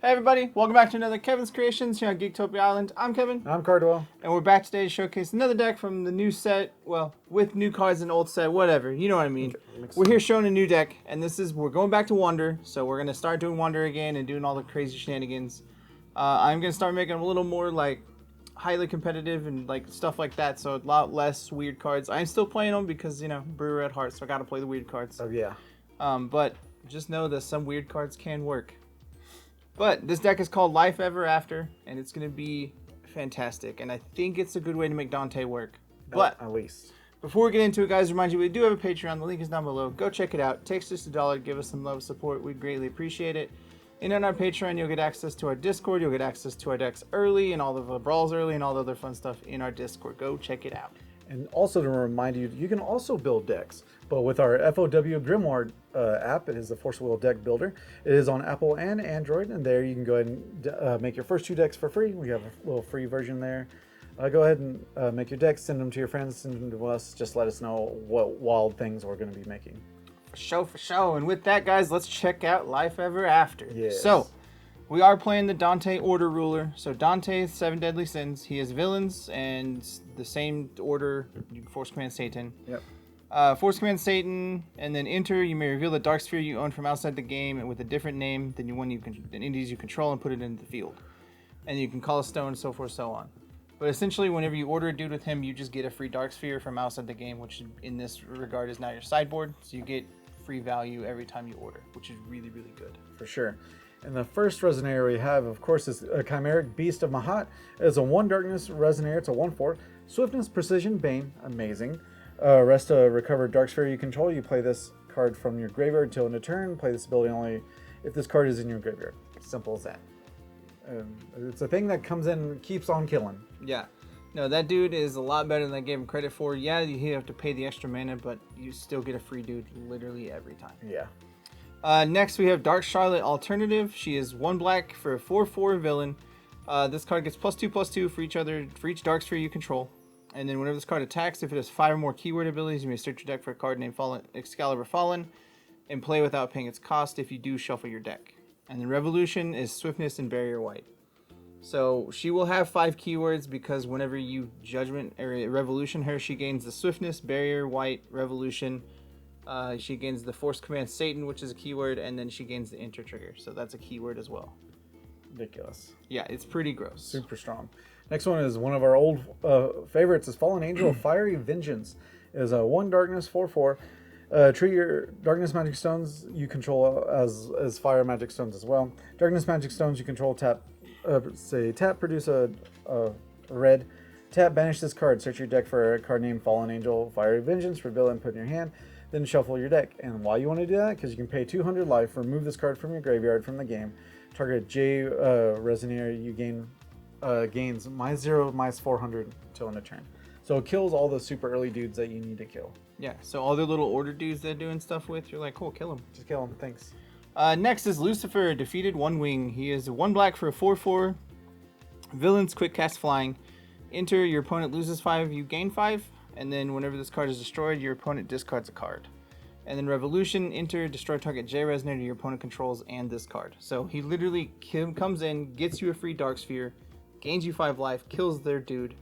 Hey everybody, welcome back to another Kevin's Kreations here on Geektopia Island. I'm Kevin. I'm Cardwell. And we're back today to showcase another deck from the new set. Well, with new cards and old set, whatever. You know what I mean. Okay, we're here showing a new deck, and we're going back to Wonder. So we're going to start doing Wonder again and doing all the crazy shenanigans. I'm going to start making them a little more like highly competitive and like stuff like that. So a lot less weird cards. I'm still playing them because, you know, brewer at heart, so I got to play the weird cards. Oh, yeah. But just know that some weird cards can work. But this deck is called Life Ever After, and it's going to be fantastic. And I think it's a good way to make Dante work. But at least. Before we get into it, guys, remind you we do have a Patreon. The link is down below. Go check it out. It takes just $1. Give us some love and support. We'd greatly appreciate it. And on our Patreon, you'll get access to our Discord. You'll get access to our decks early and all of the brawls early and all the other fun stuff in our Discord. Go check it out. And also to remind you, you can also build decks. But with our FOW Grimoire app, it is the Force Wheel Deck Builder. It is on Apple and Android, and there you can go ahead and make your first 2 decks for free. We have a little free version there. Go ahead and make your decks, send them to your friends, send them to us. Just let us know what wild things we're going to be making. For show. And with that, guys, let's check out Life Ever After. Yes. So, we are playing the Dante Order Ruler. So Dante, 7 Deadly Sins. He has villains and the same order. You can Force Command Satan. Yep. Force Command Satan, and then enter. You may reveal the Dark Sphere you own from outside the game and with a different name than entities you control and put it into the field. And you can call a stone, so forth, so on. But essentially, whenever you order a dude with him, you just get a free Dark Sphere from outside the game, which in this regard is now your sideboard. So you get free value every time you order, which is really, really good. For sure. And the first Resonator we have, of course, is a Chimeric Beast of Mahat. It is a 1 Darkness Resonator. It's a 1/4. Swiftness, Precision, Bane. Amazing. Rest a recovered Dark Sphere you control. You play this card from your graveyard until end of turn. Play this ability only if this card is in your graveyard. Simple as that. It's a thing that comes in and keeps on killing. Yeah. No, that dude is a lot better than I gave him credit for. Yeah, you have to pay the extra mana, but you still get a free dude literally every time. Yeah. Next, we have Dark Charlotte Alternative. She is 1 black for a 4/4 villain. This card gets +2/+2 for each Dark Sphere you control. And then whenever this card attacks, if it has 5 or more keyword abilities, you may search your deck for a card named Excalibur Fallen and play without paying its cost. If you do, shuffle your deck. And then Revolution is Swiftness and Barrier White. So she will have 5 keywords because whenever you Judgment or Revolution her, she gains the Swiftness, Barrier White, Revolution. She gains the Force Command Satan, which is a keyword, and then she gains the Enter trigger. So that's a keyword as well. Ridiculous. Yeah, it's pretty gross. Super strong. Next one is one of our old favorites. Is Fallen Angel of Fiery Vengeance. It is a 1 Darkness 4/4. Treat your Darkness Magic Stones you control as Fire Magic Stones as well. Darkness Magic Stones you control tap. Tap, produce a red. Tap, banish this card. Search your deck for a card named Fallen Angel Fiery Vengeance. Reveal it and put it in your hand. Then shuffle your deck. And why you want to do that? Because you can pay 200 life. Remove this card from your graveyard from the game. Target J Resonator you gains -0, -400 until end of turn. So it kills all the super early dudes that you need to kill. Yeah, so all the little order dudes they're doing stuff with, you're like, cool, kill them. Just kill them, thanks. Next is Lucifer, defeated 1 wing. He is 1 black for a 4/4. Villains, quick cast flying. Enter, your opponent loses 5, you gain 5. And then whenever this card is destroyed, your opponent discards a card. And then Revolution, enter, destroy target J Resonator your opponent controls and this card. So he literally comes in, gets you a free Dark Sphere, gains you 5 life, kills their dude,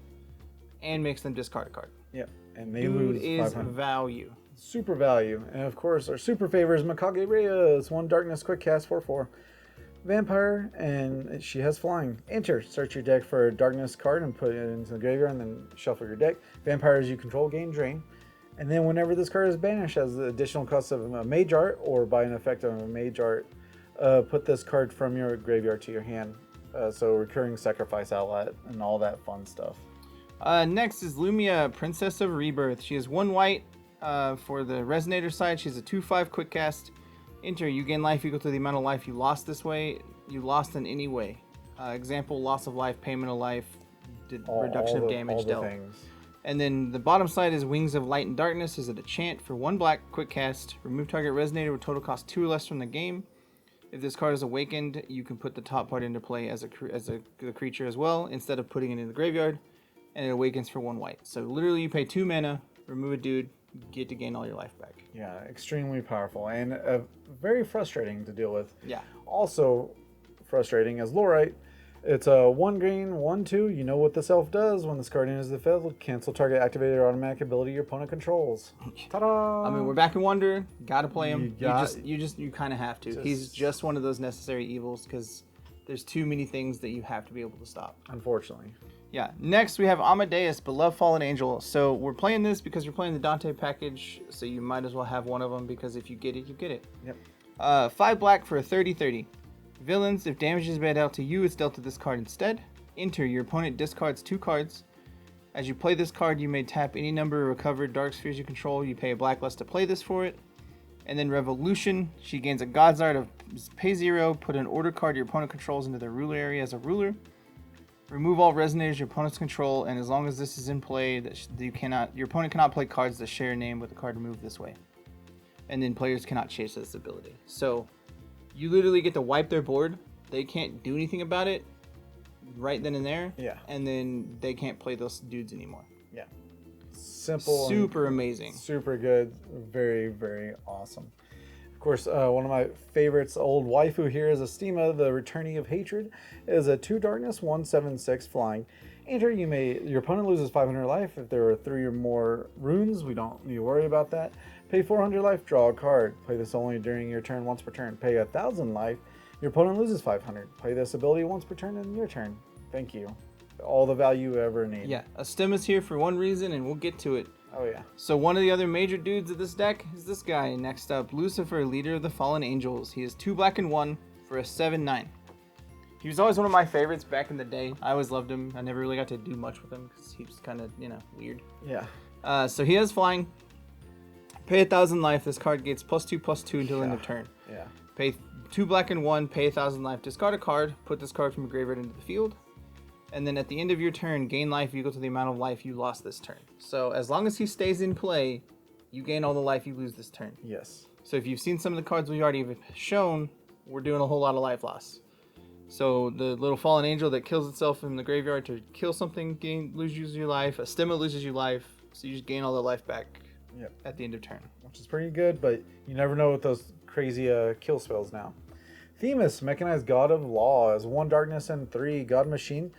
and makes them discard a card. Yeah, and they Dude lose is 500. value. Super value. And of course, our super favor is Mikage Reiya. It's 1 Darkness, quick cast, 4/4. Vampire, and she has flying. Enter, search your deck for a Darkness card and put it into the graveyard and then shuffle your deck. Vampires you control gain drain. And then whenever this card is banished, has the additional cost of a Mage Art or by an effect of a Mage Art, put this card from your graveyard to your hand. So recurring sacrifice outlet and all that fun stuff. Next is Lumia, Princess of Rebirth. She is 1 white for the Resonator side. She's a 2/5 quick cast. Enter, you gain life equal to the amount of life you lost this way. You lost in any way. Example, loss of life, payment of life, reduction of damage dealt. Things. And then the bottom side is Wings of Light and Darkness. Is it a chant for 1 black, quick cast. Remove target Resonator with total cost 2 or less from the game. If this card is awakened, you can put the top part into play as a creature as well, instead of putting it in the graveyard. And it awakens for 1 white. So literally you pay 2 mana, remove a dude, get to gain all your life back. Yeah, extremely powerful and very frustrating to deal with. Yeah. Also, frustrating as Laurite. It's a 1 green, 1/2. You know what this elf does. When this card enters the field, cancel target activated or automatic ability your opponent controls. Ta-da! I mean, we're back in Wonder. Gotta play him. You You kind of have to. He's just one of those necessary evils because there's too many things that you have to be able to stop. Unfortunately. Yeah. Next, we have Amadeus, Beloved Fallen Angel. So we're playing this because you're playing the Dante package, so you might as well have one of them because if you get it, you get it. Yep. 5 black for a 30/30. Villains, if damage is bad out to you, it's dealt to this card instead. Enter, your opponent discards 2 cards. As you play this card, you may tap any number of recovered dark spheres you control. You pay a black less to play this for it. And then Revolution, she gains a God's Art of pay 0, put an order card your opponent controls into the ruler area as a ruler. Remove all Resonators your opponents control, and as long as this is in play, your opponent cannot play cards that share a name with the card removed this way. And then players cannot chase this ability. So you literally get to wipe their board. They can't do anything about it right then and there. Yeah. And then they can't play those dudes anymore. Yeah. Simple. Super amazing. Super good. Very, very awesome. Of course, one of my favorites, old waifu here is Astema, the Returnee of Hatred. It is a 2 darkness, 1/7/6 flying. Enter, your opponent loses 500 life. If there are 3 or more runes, we don't need to worry about that. Pay 400 life, draw a card. Play this only during your turn once per turn. Pay 1,000 life. Your opponent loses 500. Play this ability once per turn in your turn. Thank you. All the value you ever need. Yeah, Astema's here for one reason, and we'll get to it. Oh, yeah. So one of the other major dudes of this deck is this guy. Next up, Lucifer, Leader of the Fallen Angels. He is 2 black and 1 for a 7/9. He was always one of my favorites back in the day. I always loved him. I never really got to do much with him because he was kind of, weird. Yeah. So he has flying. Pay 1,000 life. This card gets +2/+2 until end of turn. Yeah. Pay 2 black and 1. Pay 1,000 life. Discard a card. Put this card from your graveyard into the field. And then at the end of your turn, gain life equal to the amount of life you lost this turn. So as long as he stays in play, you gain all the life you lose this turn. Yes. So if you've seen some of the cards we already have shown, we're doing a whole lot of life loss. So the little fallen angel that kills itself in the graveyard to kill something, loses your life. Astema loses your life, so you just gain all the life back at the end of turn. Which is pretty good, but you never know with those crazy kill spells now. Themis, Mechanized God of Law, is 1 darkness and 3 God Machine.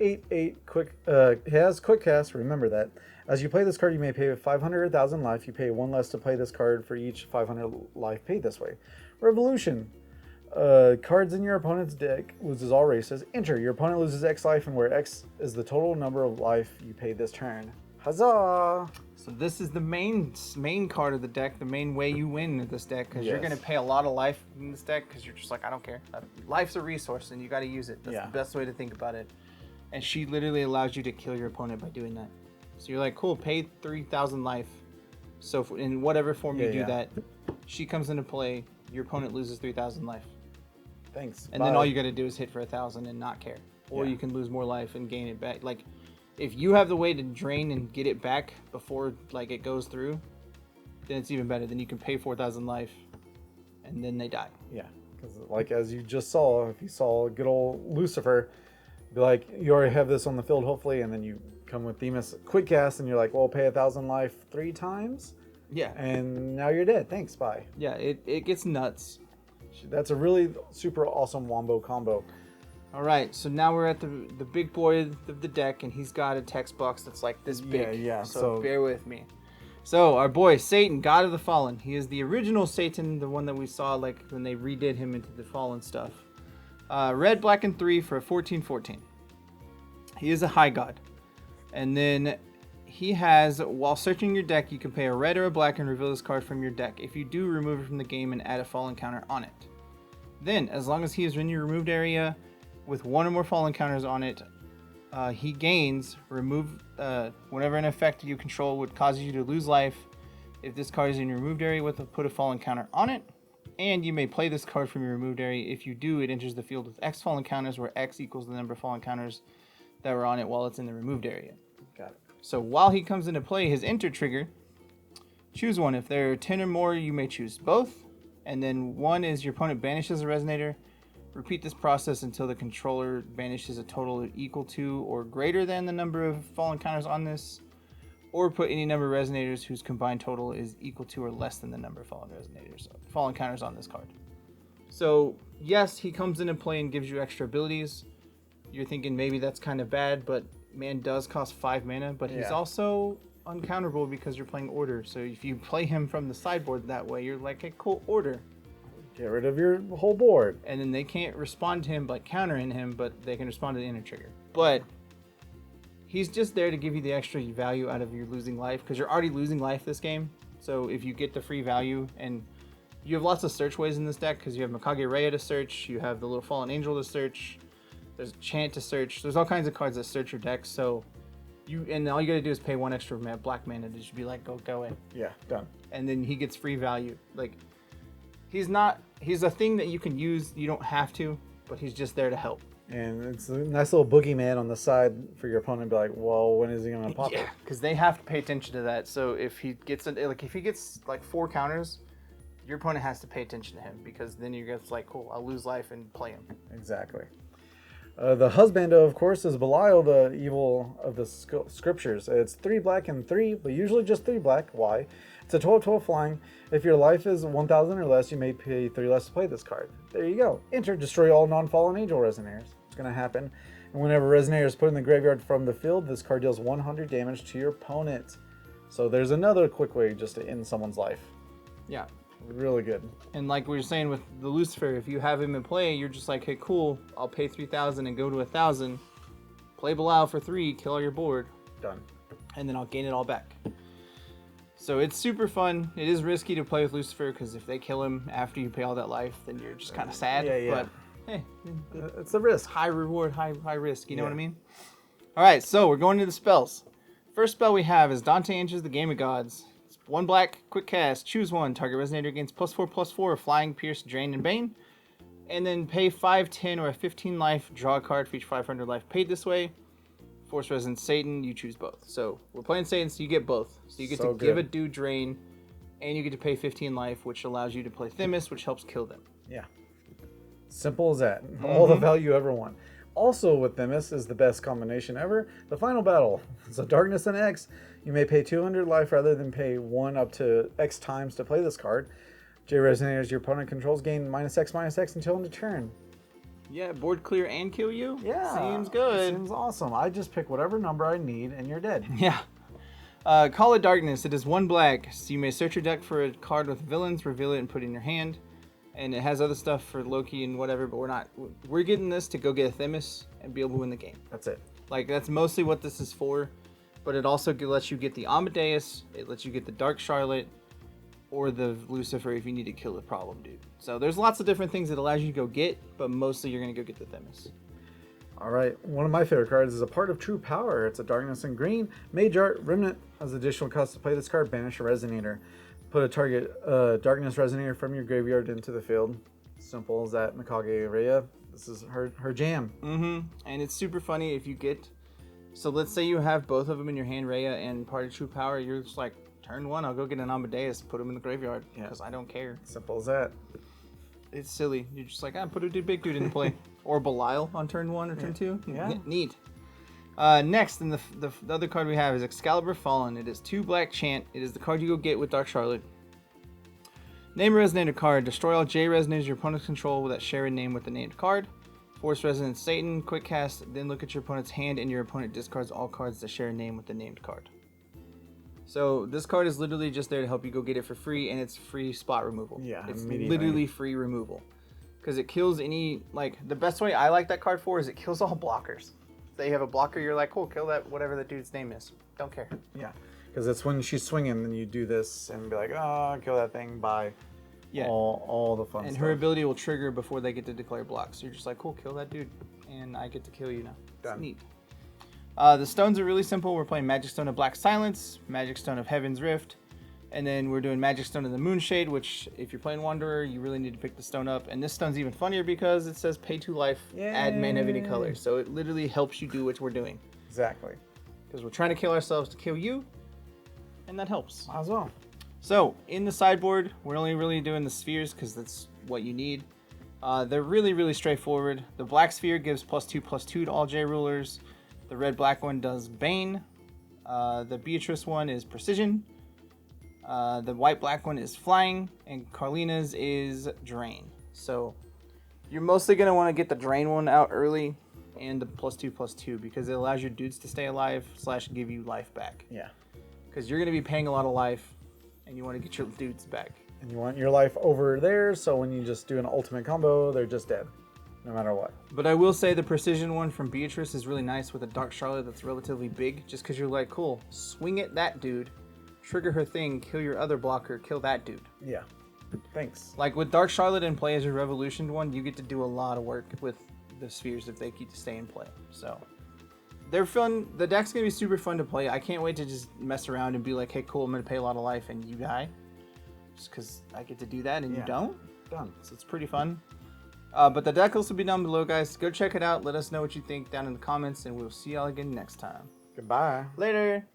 8/8 quick. Has quick cast. Remember that. As you play this card, you may pay 500 or 1,000 life. You pay 1 less to play this card for each 500 life paid this way. Revolution. Cards in your opponent's deck loses all races. Enter. Your opponent loses X life, and where X is the total number of life you paid this turn. Huzzah! So this is the main card of the deck, the main way you win with this deck, because you're Yes. going to pay a lot of life in this deck because you're just like, I don't care. Life's a resource, and you got to use it. That's the best way to think about it. And she literally allows you to kill your opponent by doing that. So you're like, cool, pay 3,000 life. So in whatever form you do that, she comes into play, your opponent loses 3,000 life. Thanks. And then all you got to do is hit for 1,000 and not care. Or you can lose more life and gain it back. Like, if you have the way to drain and get it back before it goes through, then it's even better. Then you can pay 4,000 life, and then they die. Yeah, because as you just saw, if you saw good old Lucifer, be like, you already have this on the field, hopefully, and then you come with Themis quick cast, and you're like, well, pay 1,000 life 3 times. Yeah. And now you're dead. Thanks, bye. Yeah, it gets nuts. That's a really super awesome wombo combo. All right, so now we're at the big boy of the deck, and he's got a text box that's like this big. Yeah. So bear with me. So our boy Satan, God of the Fallen. He is the original Satan, the one that we saw when they redid him into the Fallen stuff. Red, black, and 3 for a 14/14. He is a high god. And then he has, while searching your deck, you can pay a red or a black and reveal this card from your deck. If you do, remove it from the game and add a fallen counter on it. Then, as long as he is in your removed area with 1 or more fallen counters on it, he gains whenever an effect you control would cause you to lose life. If this card is in your removed area put a fallen counter on it. And you may play this card from your removed area. If you do, it enters the field with X fallen counters, where X equals the number of fallen counters that were on it while it's in the removed area. Got it. So while he comes into play, his enter trigger, choose one. If there are 10 or more, you may choose both. And then 1 is your opponent banishes a Resonator. Repeat this process until the controller banishes a total equal to or greater than the number of fallen counters on this. Or put any number of Resonators whose combined total is equal to or less than the number of fallen counters on this card. So yes, he comes into play and gives you extra abilities. You're thinking maybe that's kind of bad, but man does cost 5 mana, but he's also uncounterable because you're playing Order. So if you play him from the sideboard that way, you're like, hey, cool, Order. Get rid of your whole board. And then they can't respond to him by countering him, but they can respond to the inner trigger. But he's just there to give you the extra value out of your losing life, because you're already losing life this game. So if you get the free value, and you have lots of search ways in this deck, because you have Mikage Reiya to search, you have the little Fallen Angel to search, there's a Chant to search, there's all kinds of cards that search your deck. So all you gotta do is pay 1 extra black mana to just be like, go in. Yeah, done. And then he gets free value. Like, he's a thing that you can use, you don't have to, but he's just there to help. And it's a nice little boogeyman on the side for your opponent to be like, well, when is he going to pop it? Yeah, because they have to pay attention to that. So if he gets 4 counters, your opponent has to pay attention to him, because then you're just like, cool, I'll lose life and play him. Exactly. The husbando, of course, is Belial, the evil of the scriptures. It's 3 black and 3, but usually just 3 black. Why? It's a 12/12 flying. If your life is 1,000 or less, you may pay 3 less to play this card. There you go. Enter, destroy all non-fallen angel Resonators. It's going to happen. And whenever Resonator is put in the graveyard from the field, this card deals 100 damage to your opponent. So there's another quick way just to end someone's life. Yeah. Really good. And like we were saying with the Lucifer, if you have him in play, you're just like, hey, cool, I'll pay 3,000 and go to 1,000. Play Belial for 3, kill all your board. Done. And then I'll gain it all back. So it's super fun. It is risky to play with Lucifer, because if they kill him after you pay all that life, then you're just kind of sad. Yeah. But hey, it's a risk. High reward, high risk. You know what I mean? All right, so we're going to the spells. First spell we have is Dante enters the Game of Gods. It's 1 black, quick cast, choose 1. Target Resonator gains +4/+4, Flying, Pierce, Drain, and Bane. And then pay 5, 10, or 15 life. Draw a card for each 500 life paid this way. Force Resonance Satan, you choose both. So we're playing Satan, so you get both. So you get to give a dude Drain, and you get to pay 15 life, which allows you to play Themis, which helps kill them. Yeah. Simple as that. All the value you ever want. Also with Themis is the best combination ever, the final battle. So Darkness and X, you may pay 200 life rather than pay 1 up to X times to play this card. J Resonators your opponent controls gain -X until end of turn. Yeah, board clear and kill you? Yeah. Seems good. Seems awesome. I just pick whatever number I need and you're dead. Yeah. Call of Darkness. It is 1 black. So you may search your deck for a card with villains, reveal it, and put it in your hand. And it has other stuff for Loki and whatever, but we're getting this to go get a Themis and be able to win the game. That's it. Like, that's mostly what this is for. But it also lets you get the Amadeus, it lets you get the Dark Charlotte, or the Lucifer if you need to kill the problem dude. So there's lots of different things it allows you to go get, but mostly you're going to go get the Themis. All right, one of my favorite cards is a Part of True Power. It's a Darkness and Green. Mage Art Remnant has additional cost to play this card. Banish a Resonator. Put a target Darkness Resonator from your graveyard into the field. Simple as that. Mikage Reiya. This is her jam. And it's super funny if you get... So let's say you have both of them in your hand, Reiya and Part of True Power. You're just like, turn 1, I'll go get an Amadeus, put him in the graveyard, because I don't care. Simple as that. It's silly. You're just like, put a big dude in play. Or Belial on turn 1 or turn 2. Yeah. Neat. Next, and the other card we have is Excalibur Fallen. It is 2 black Chant. It is the card you go get with Dark Charlotte. Name a Resonator card. Destroy all J Resonators your opponent's control that share a name with the named card. Force Resonance Satan. Quick cast. Then look at your opponent's hand, and your opponent discards all cards that share a name with the named card. So this card is literally just there to help you go get it for free, and it's free spot removal. Yeah, it's literally free removal. Because it kills any, the best way I like that card for is it kills all blockers. They have a blocker, you're like, cool, kill that, whatever the dude's name is. Don't care. Yeah, because it's when she's swinging, then you do this and be like, oh, kill that thing, bye. Yeah. All the fun and stuff. her ability will trigger before they get to declare blocks. So you're just like, cool, kill that dude, and I get to kill you now. Done. It's neat. The stones are really simple. We're playing Magic Stone of Black Silence, Magic Stone of Heaven's Rift, and then we're doing Magic Stone of the Moonshade, which if you're playing Wanderer, you really need to pick the stone up. And this stone's even funnier because it says pay 2 life, add mana of any color. So it literally helps you do what we're doing. Exactly. Because we're trying to kill ourselves to kill you, and that helps. As well. So in the sideboard, we're only really doing the spheres because that's what you need. They're really, really straightforward. The black sphere gives +2/+2 to all J rulers. The red-black one does Bane. The Beatrice one is Precision. The white-black one is Flying. And Carlina's is Drain. So You're mostly going to want to get the drain one out early and the +2/+2 because it allows your dudes to stay alive / give you life back. Yeah. Because you're going to be paying a lot of life and you want to get your dudes back. And you want your life over there, so when you just do an ultimate combo, they're just dead, no matter what. But I will say the precision one from Beatrice is really nice with a Dark Charlotte that's relatively big, just because you're like, cool, swing at that dude, trigger her thing, kill your other blocker, kill that dude. Yeah. Thanks. Like with Dark Charlotte in play as your Revolution one, you get to do a lot of work with the spheres if they keep to stay in play. So they're fun. The deck's gonna be super fun to play. I can't wait to just mess around and be like, hey, cool, I'm gonna pay a lot of life and you die, just because I get to do that and you don't. Done. So it's pretty fun. But the deck list will be down below, guys. Go check it out. Let us know what you think down in the comments, and we'll see y'all again next time. Goodbye. Later.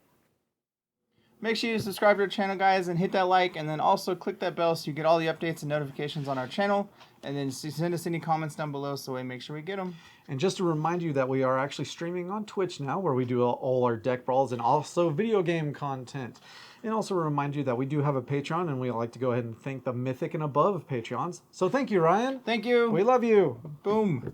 Make sure you subscribe to our channel, guys, and hit that like, and then also click that bell so you get all the updates and notifications on our channel. And then send us any comments down below so we make sure we get them. And just to remind you that we are actually streaming on Twitch now, where we do all our deck brawls and also video game content. And also remind you that we do have a Patreon, and we like to go ahead and thank the Mythic and Above Patreons. So thank you, Ryan. Thank you. We love you. Boom.